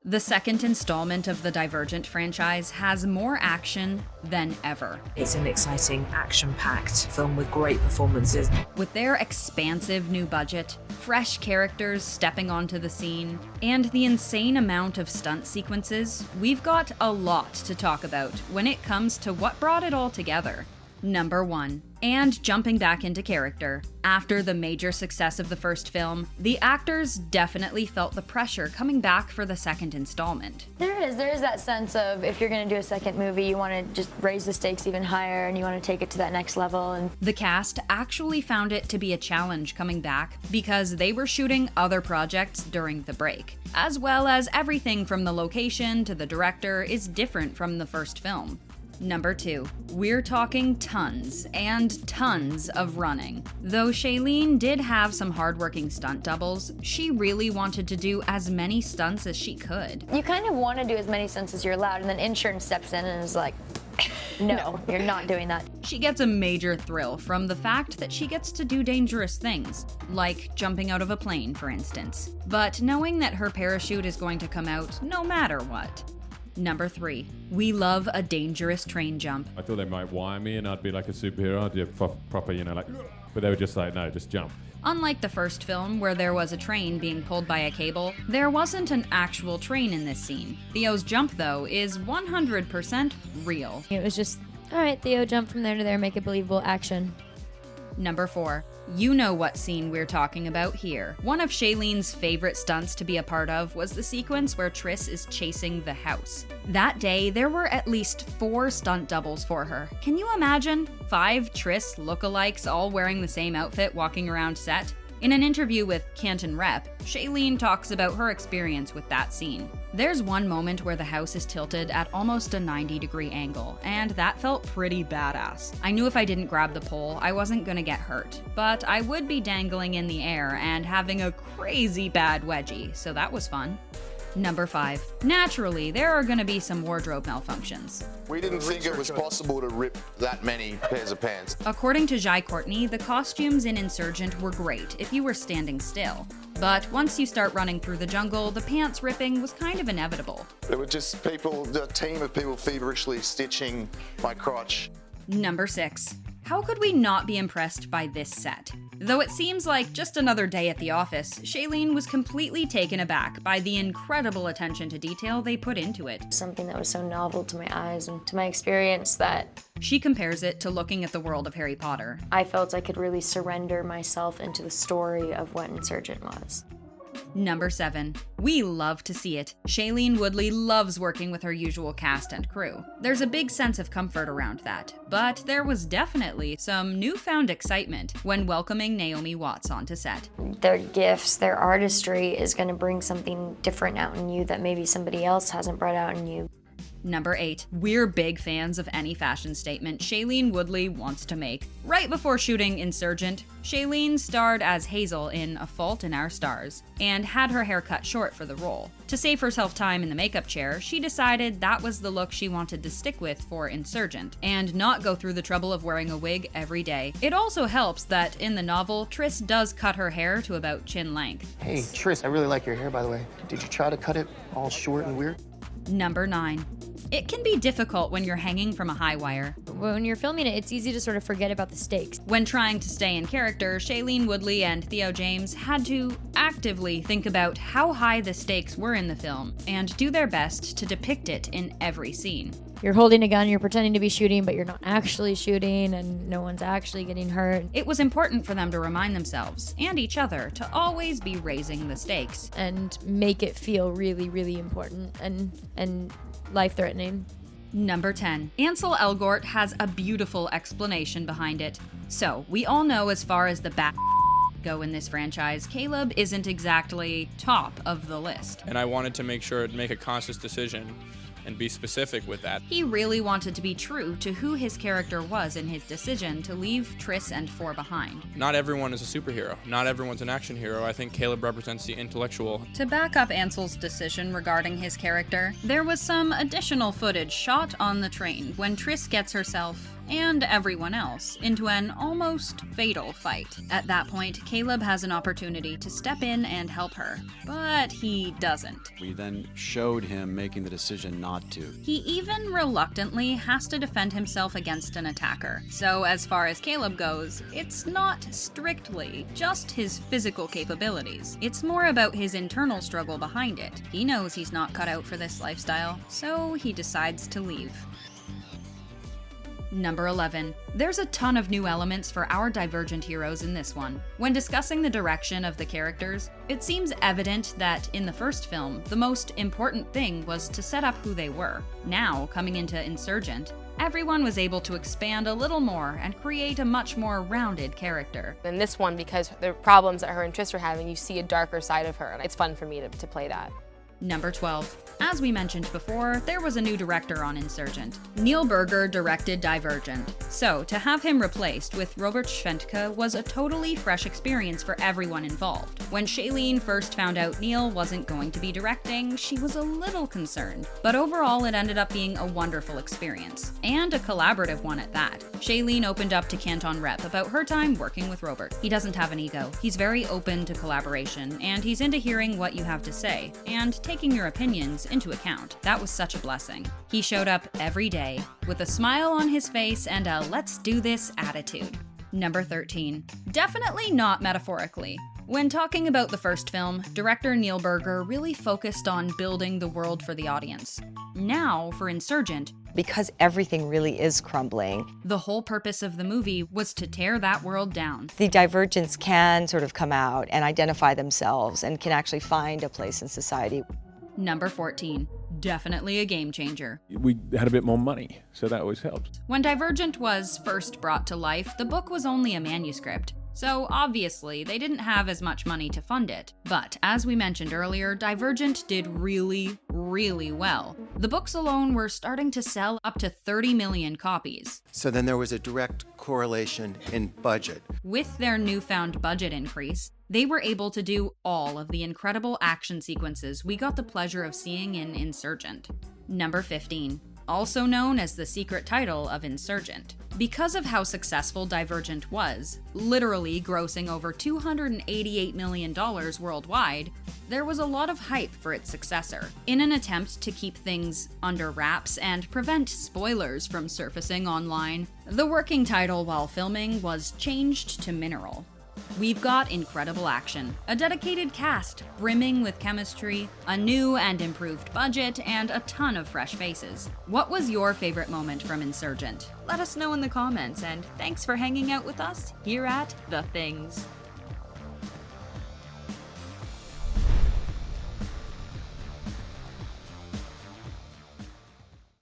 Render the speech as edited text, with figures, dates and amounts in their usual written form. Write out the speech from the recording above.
The second installment of the Divergent franchise has more action than ever. It's an exciting, action-packed film with great performances. With their expansive new budget, fresh characters stepping onto the scene, and the insane amount of stunt sequences, we've got a lot to talk about when it comes to what brought it all together. Number 1. And jumping back into character. After the major success of the first film, the actors definitely felt the pressure coming back for the second installment. There is that sense of if you're going to do a second movie, you want to just raise the stakes even higher and you want to take it to that next level. And the cast actually found it to be a challenge coming back because they were shooting other projects during the break, as well as everything from the location to the director is different from the first film. Number 2. We're talking tons and tons of running. Though Shailene did have some hardworking stunt doubles, she really wanted to do as many stunts as she could. You kind of want to do as many stunts as you're allowed, and then Insurgent steps in and is like, no, you're not doing that. She gets a major thrill from the fact that she gets to do dangerous things, like jumping out of a plane, for instance, but knowing that her parachute is going to come out no matter what. Number 3. We love a dangerous train jump. I thought they might wire me and I'd be like a superhero. I'd do proper, like, but they were just like, no, just jump. Unlike the first film, where there was a train being pulled by a cable, there wasn't an actual train in this scene. Theo's jump, though, is 100% real. It was just, all right, Theo, jump from there to there, make it believable, action. Number 4. You know what scene we're talking about here. One of Shailene's favorite stunts to be a part of was the sequence where Triss is chasing the house. That day, there were at least 4 stunt doubles for her. Can you imagine? 5 Triss lookalikes all wearing the same outfit walking around set? In an interview with Canton Rep, Shailene talks about her experience with that scene. There's one moment where the house is tilted at almost a 90-degree angle, and that felt pretty badass. I knew if I didn't grab the pole, I wasn't gonna get hurt, but I would be dangling in the air and having a crazy bad wedgie, so that was fun. Number 5. Naturally, there are gonna be some wardrobe malfunctions. We didn't think it was possible to rip that many pairs of pants. According to Courtney, the costumes in Insurgent were great if you were standing still. But once you start running through the jungle, the pants ripping was kind of inevitable. There were just people, a team of people feverishly stitching my crotch. Number 6. How could we not be impressed by this set? Though it seems like just another day at the office, Shailene was completely taken aback by the incredible attention to detail they put into it. Something that was so novel to my eyes and to my experience that she compares it to looking at the world of Harry Potter. I felt I could really surrender myself into the story of what Insurgent was. Number 7. We love to see it. Shailene Woodley loves working with her usual cast and crew. There's a big sense of comfort around that, but there was definitely some newfound excitement when welcoming Naomi Watts onto set. Their gifts, their artistry is going to bring something different out in you that maybe somebody else hasn't brought out in you. Number 8. We're big fans of any fashion statement Shailene Woodley wants to make. Right before shooting Insurgent, Shailene starred as Hazel in A Fault in Our Stars, and had her hair cut short for the role. To save herself time in the makeup chair, she decided that was the look she wanted to stick with for Insurgent, and not go through the trouble of wearing a wig every day. It also helps that, in the novel, Triss does cut her hair to about chin length. Hey, Triss, I really like your hair, by the way. Did you try to cut it all short and weird? Number 9. It can be difficult when you're hanging from a high wire. When you're filming it, it's easy to sort of forget about the stakes. When trying to stay in character, Shailene Woodley and Theo James had to actively think about how high the stakes were in the film and do their best to depict it in every scene. You're holding a gun, you're pretending to be shooting, but you're not actually shooting, and no one's actually getting hurt. It was important for them to remind themselves, and each other, to always be raising the stakes. And make it feel really, really important and life-threatening. Number 10. Ansel Elgort has a beautiful explanation behind it. So, we all know as far as the go in this franchise, Caleb isn't exactly top of the list. And I wanted to make a conscious decision and be specific with that. He really wanted to be true to who his character was in his decision to leave Triss and 4 behind. Not everyone is a superhero. Not everyone's an action hero. I think Caleb represents the intellectual. To back up Ansel's decision regarding his character, there was some additional footage shot on the train when Triss gets herself and everyone else into an almost fatal fight. At that point, Caleb has an opportunity to step in and help her, but he doesn't. We then showed him making the decision not to. He even reluctantly has to defend himself against an attacker. So as far as Caleb goes, it's not strictly just his physical capabilities. It's more about his internal struggle behind it. He knows he's not cut out for this lifestyle, so he decides to leave. Number 11. There's a ton of new elements for our Divergent heroes in this one. When discussing the direction of the characters, it seems evident that in the first film, the most important thing was to set up who they were. Now, coming into Insurgent, everyone was able to expand a little more and create a much more rounded character. In this one, because the problems that her and Triss are having, you see a darker side of her, and it's fun for me to play that. Number 12. As we mentioned before, there was a new director on Insurgent. Neil Burger directed Divergent, so to have him replaced with Robert Schwentke was a totally fresh experience for everyone involved. When Shailene first found out Neil wasn't going to be directing, she was a little concerned, but overall it ended up being a wonderful experience, and a collaborative one at that. Shailene opened up to Canton Rep about her time working with Robert. He doesn't have an ego, he's very open to collaboration, and he's into hearing what you have to say, and taking your opinions into account. That was such a blessing. He showed up every day with a smile on his face and a let's do this attitude. Number 13. Definitely not metaphorically. When talking about the first film, director Neil Burger really focused on building the world for the audience. Now, for Insurgent, because everything really is crumbling, the whole purpose of the movie was to tear that world down. The Divergents can sort of come out and identify themselves and can actually find a place in society. Number 14. Definitely a game changer. We had a bit more money, so that always helped. When Divergent was first brought to life, the book was only a manuscript. So obviously, they didn't have as much money to fund it. But as we mentioned earlier, Divergent did really, really well. The books alone were starting to sell up to 30 million copies. So then there was a direct correlation in budget. With their newfound budget increase, they were able to do all of the incredible action sequences we got the pleasure of seeing in Insurgent. Number 15. Also known as the secret title of Insurgent. Because of how successful Divergent was, literally grossing over $288 million worldwide, there was a lot of hype for its successor. In an attempt to keep things under wraps and prevent spoilers from surfacing online, the working title while filming was changed to Mineral. We've got incredible action, a dedicated cast brimming with chemistry, a new and improved budget, and a ton of fresh faces. What was your favorite moment from Insurgent? Let us know in the comments, and thanks for hanging out with us here at The Things.